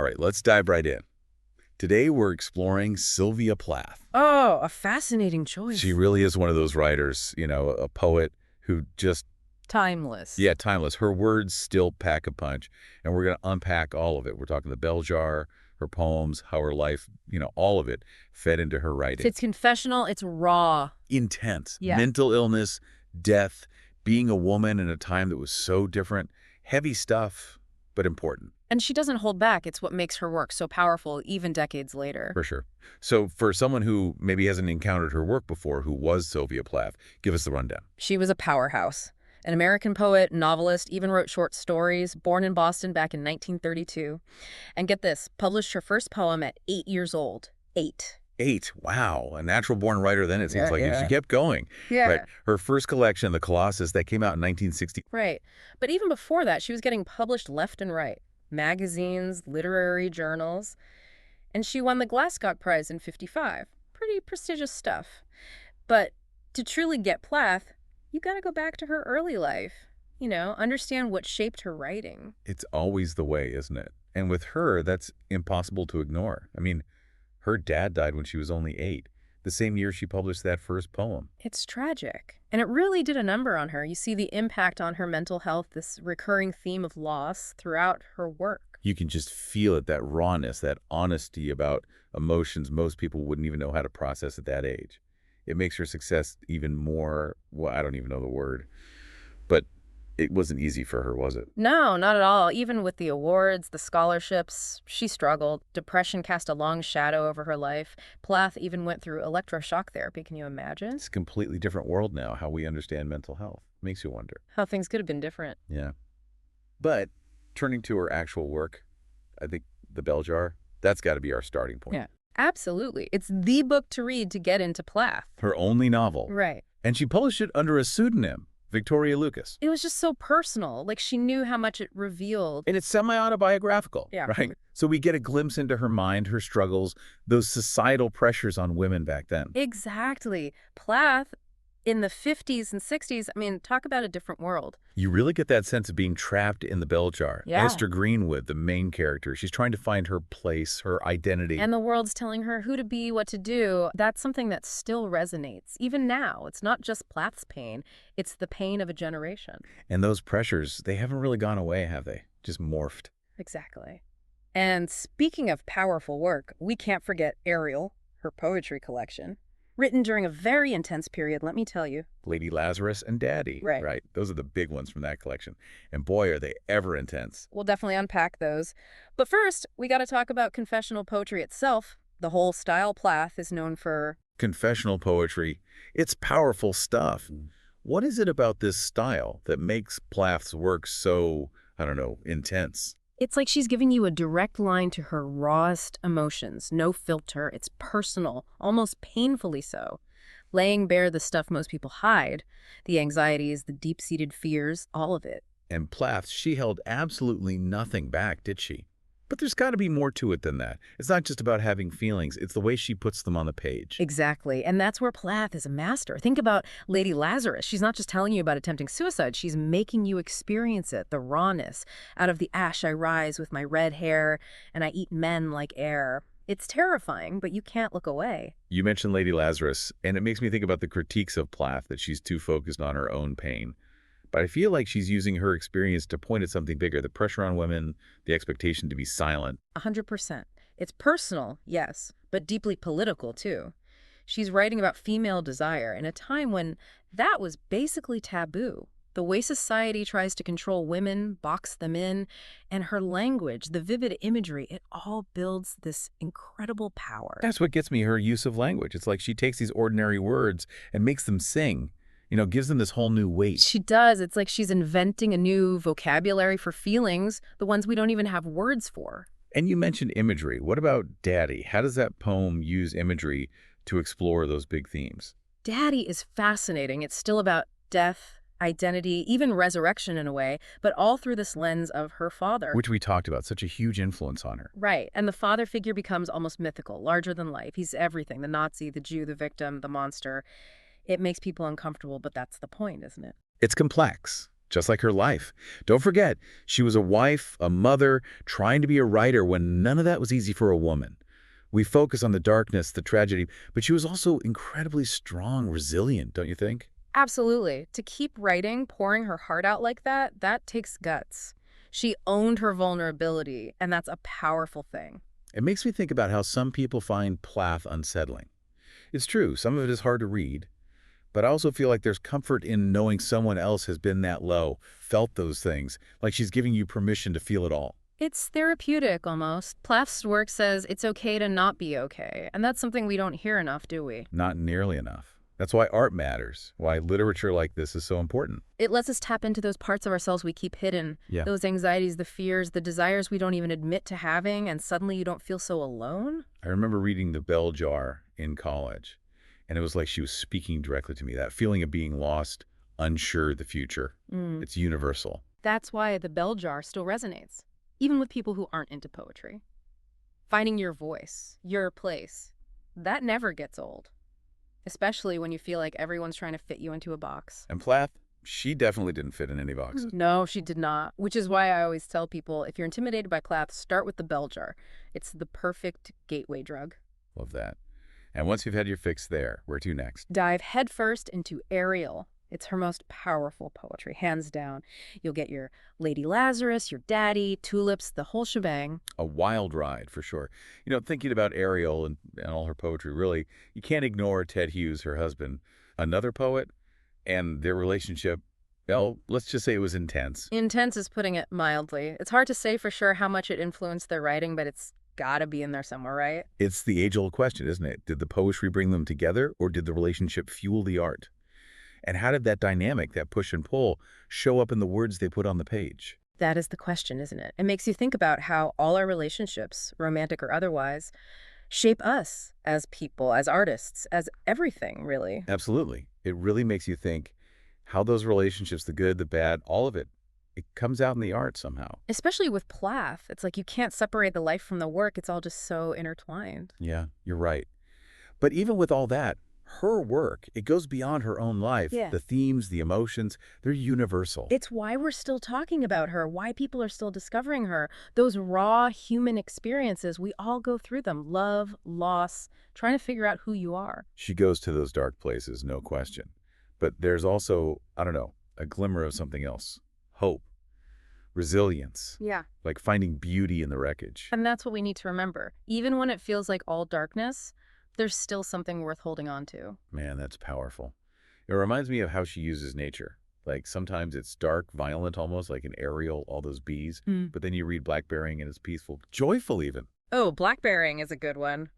right, let's dive right in. Today we're exploring Sylvia Plath. Oh, a fascinating choice. She really is one of those writers, a poet who just, Timeless. yeah, timeless. Her words still pack a punch, and we're going to unpack all of it. We're talking the bell jar, her poems, how her life, all of it fed into her writing. It's confessional, it's raw. Intense. Yeah. Mental illness, death, being a woman in a time that was so different. Heavy stuff, but important. And she doesn't hold back. It's what makes her work so powerful, even decades later. For sure. So for someone who maybe hasn't encountered her work before, who was Sylvia Plath, give us the rundown. She was a powerhouse. An American poet, novelist, even wrote short stories, born in Boston back in 1932. And get this, published her first poem at 8 years old. 8. 8. Wow. A natural-born writer then, it seems like. Yeah. She kept going. Yeah. Right. Her first collection, The Colossus, that came out in 1960. Right. But even before that, she was getting published left and right. Magazines, literary journals. And she won the Glasscock Prize in '55. Pretty prestigious stuff. But to truly get Plath, you got to go back to her early life. Understand what shaped her writing. It's always the way, isn't it? And with her, that's impossible to ignore. I mean, her dad died when she was only 8, the same year she published that first poem. It's tragic. And it really did a number on her. You see the impact on her mental health, this recurring theme of loss throughout her work. You can just feel it, that rawness, that honesty about emotions most people wouldn't even know how to process at that age. It makes her success even more, well, I don't even know the word, but it wasn't easy for her, was it? No, not at all. Even with the awards, the scholarships, she struggled. Depression cast a long shadow over her life. Plath even went through electroshock therapy. Can you imagine? It's a completely different world now, how we understand mental health. Makes you wonder. How things could have been different. Yeah. But turning to her actual work, I think The Bell Jar, that's got to be our starting point. Yeah, absolutely. It's the book to read to get into Plath. Her only novel. Right. And she published it under a pseudonym, Victoria Lucas. It was just so personal. Like, she knew how much it revealed. And it's semi-autobiographical, Yeah. right? So we get a glimpse into her mind, her struggles, those societal pressures on women back then. Exactly. Plath, in the 50s and 60s, talk about a different world. You really get that sense of being trapped in the bell jar. Yeah. Esther Greenwood, the main character, she's trying to find her place, her identity. And the world's telling her who to be, what to do. That's something that still resonates. Even now, it's not just Plath's pain, it's the pain of a generation. And those pressures, they haven't really gone away, have they? Just morphed. Exactly. And speaking of powerful work, we can't forget Ariel, her poetry collection. Written during a very intense period, let me tell you. Lady Lazarus and Daddy. Right. Those are the big ones from that collection. And boy, are they ever intense. We'll definitely unpack those. But first, we got to talk about confessional poetry itself. The whole style Plath is known for. Confessional poetry. It's powerful stuff. What is it about this style that makes Plath's work so, intense? It's like she's giving you a direct line to her rawest emotions. No filter. It's personal, almost painfully so. Laying bare the stuff most people hide, the anxieties, the deep-seated fears, all of it. And Plath, she held absolutely nothing back, did she? But there's got to be more to it than that. It's not just about having feelings. It's the way she puts them on the page. Exactly. And that's where Plath is a master. Think about Lady Lazarus. She's not just telling you about attempting suicide. She's making you experience it, the rawness. Out of the ash I rise with my red hair, and I eat men like air. It's terrifying, but you can't look away. You mentioned Lady Lazarus, and it makes me think about the critiques of Plath, that she's too focused on her own pain. But I feel like she's using her experience to point at something bigger, the pressure on women, the expectation to be silent. 100%. It's personal, yes, but deeply political, too. She's writing about female desire in a time when that was basically taboo. The way society tries to control women, box them in, and her language, the vivid imagery, it all builds this incredible power. That's what gets me, her use of language. It's like she takes these ordinary words and makes them sing. Gives them this whole new weight. She does. It's like she's inventing a new vocabulary for feelings, the ones we don't even have words for. And you mentioned imagery. What about Daddy? How does that poem use imagery to explore those big themes? Daddy is fascinating. It's still about death, identity, even resurrection in a way, but all through this lens of her father. Which we talked about, such a huge influence on her. Right. And the father figure becomes almost mythical, larger than life. He's everything, the Nazi, the Jew, the victim, the monster. It makes people uncomfortable, but that's the point, isn't it? It's complex. just like her life. Don't forget, she was a wife, a mother, trying to be a writer when none of that was easy for a woman. We focus on the darkness, the tragedy, but she was also incredibly strong, resilient, don't you think? Absolutely. To keep writing, pouring her heart out like that, that takes guts. She owned her vulnerability, and that's a powerful thing. It makes me think about how some people find Plath unsettling. It's true, some of it is hard to read, but I also feel like there's comfort in knowing someone else has been that low, felt those things, like she's giving you permission to feel it all. It's therapeutic almost. Plath's work says it's okay to not be okay, and that's something we don't hear enough, do we? Not nearly enough. That's why art matters, why literature like this is so important. It lets us tap into those parts of ourselves we keep hidden, Yeah. those anxieties, the fears, the desires we don't even admit to having, and suddenly you don't feel so alone. I remember reading The Bell Jar in college, and it was like she was speaking directly to me, that feeling of being lost, unsure of the future. Mm. It's universal. That's why the bell jar still resonates, even with people who aren't into poetry. Finding your voice, your place, that never gets old, especially when you feel like everyone's trying to fit you into a box. And Plath, she definitely didn't fit in any box. No, she did not, which is why I always tell people, if you're intimidated by Plath, start with the bell jar. It's the perfect gateway drug. Love that. And once you've had your fix there, where to next? Dive headfirst into Ariel. It's her most powerful poetry, hands down. You'll get your Lady Lazarus, your Daddy, tulips, the whole shebang. A wild ride, for sure. You know, thinking about Ariel and all her poetry, really, you can't ignore Ted Hughes, her husband, another poet, and their relationship, well, let's just say it was intense. Intense is putting it mildly. It's hard to say for sure how much it influenced their writing, but it's gotta be in there somewhere, right? It's the age-old question, isn't it? Did the poetry bring them together, or did the relationship fuel the art? And how did that dynamic, that push and pull, show up in the words they put on the page? That is the question, isn't it? It makes you think about how all our relationships, romantic or otherwise, shape us as people, as artists, as everything, really. Absolutely. It really makes you think how those relationships, the good, the bad, all of it, it comes out in the art somehow. Especially with Plath, it's like you can't separate the life from the work. It's all just so intertwined. Yeah, you're right. But even with all that, her work, it goes beyond her own life. Yeah. The themes, the emotions, they're universal. It's why we're still talking about her, why people are still discovering her. Those raw human experiences, we all go through them. Love, loss, trying to figure out who you are. She goes to those dark places, no question. But there's also, I don't know, a glimmer of something else. Hope, resilience, Yeah. like finding beauty in the wreckage. And that's what we need to remember. Even when it feels like all darkness, there's still something worth holding on to. Man, that's powerful. It reminds me of how she uses nature. Like sometimes it's dark, violent almost, like in Ariel, all those bees. But then you read Blackberrying and it's peaceful, joyful even. Oh, blackberrying is a good one.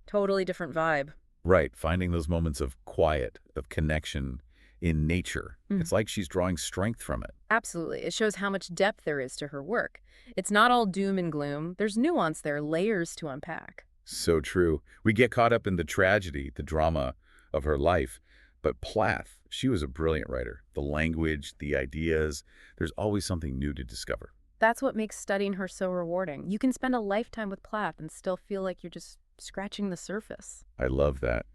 Totally different vibe. Right, finding those moments of quiet, of connection in nature. It's like she's drawing strength from it. Absolutely. It shows how much depth there is to her work. It's not all doom and gloom. There's nuance there, layers to unpack. So true. We get caught up in the tragedy, the drama of her life. But Plath, she was a brilliant writer. The language, the ideas, there's always something new to discover. That's what makes studying her so rewarding. You can spend a lifetime with Plath and still feel like you're just scratching the surface. I love that.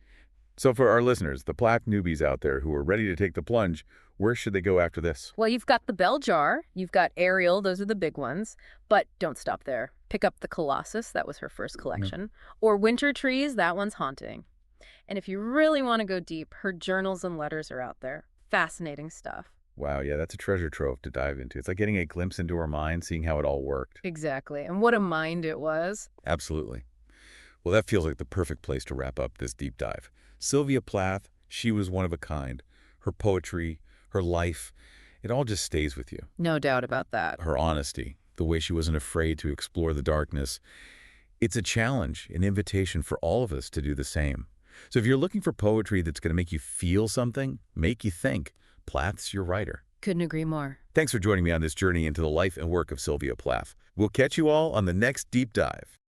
So for our listeners, the Plath newbies out there who are ready to take the plunge, where should they go after this? Well, you've got the bell jar, you've got Ariel, those are the big ones, but don't stop there. Pick up the Colossus, that was her first collection, or Winter Trees, that one's haunting. And if you really want to go deep, her journals and letters are out there. Fascinating stuff. Wow, yeah, that's a treasure trove to dive into. It's like getting a glimpse into her mind, seeing how it all worked. Exactly. And what a mind it was. Absolutely. Well, that feels like the perfect place to wrap up this deep dive. Sylvia Plath, she was one of a kind. Her poetry, her life, it all just stays with you. No doubt about that. Her honesty, the way she wasn't afraid to explore the darkness. It's a challenge, an invitation for all of us to do the same. So if you're looking for poetry that's going to make you feel something, make you think, Plath's your writer. Couldn't agree more. Thanks for joining me on this journey into the life and work of Sylvia Plath. We'll catch you all on the next deep dive.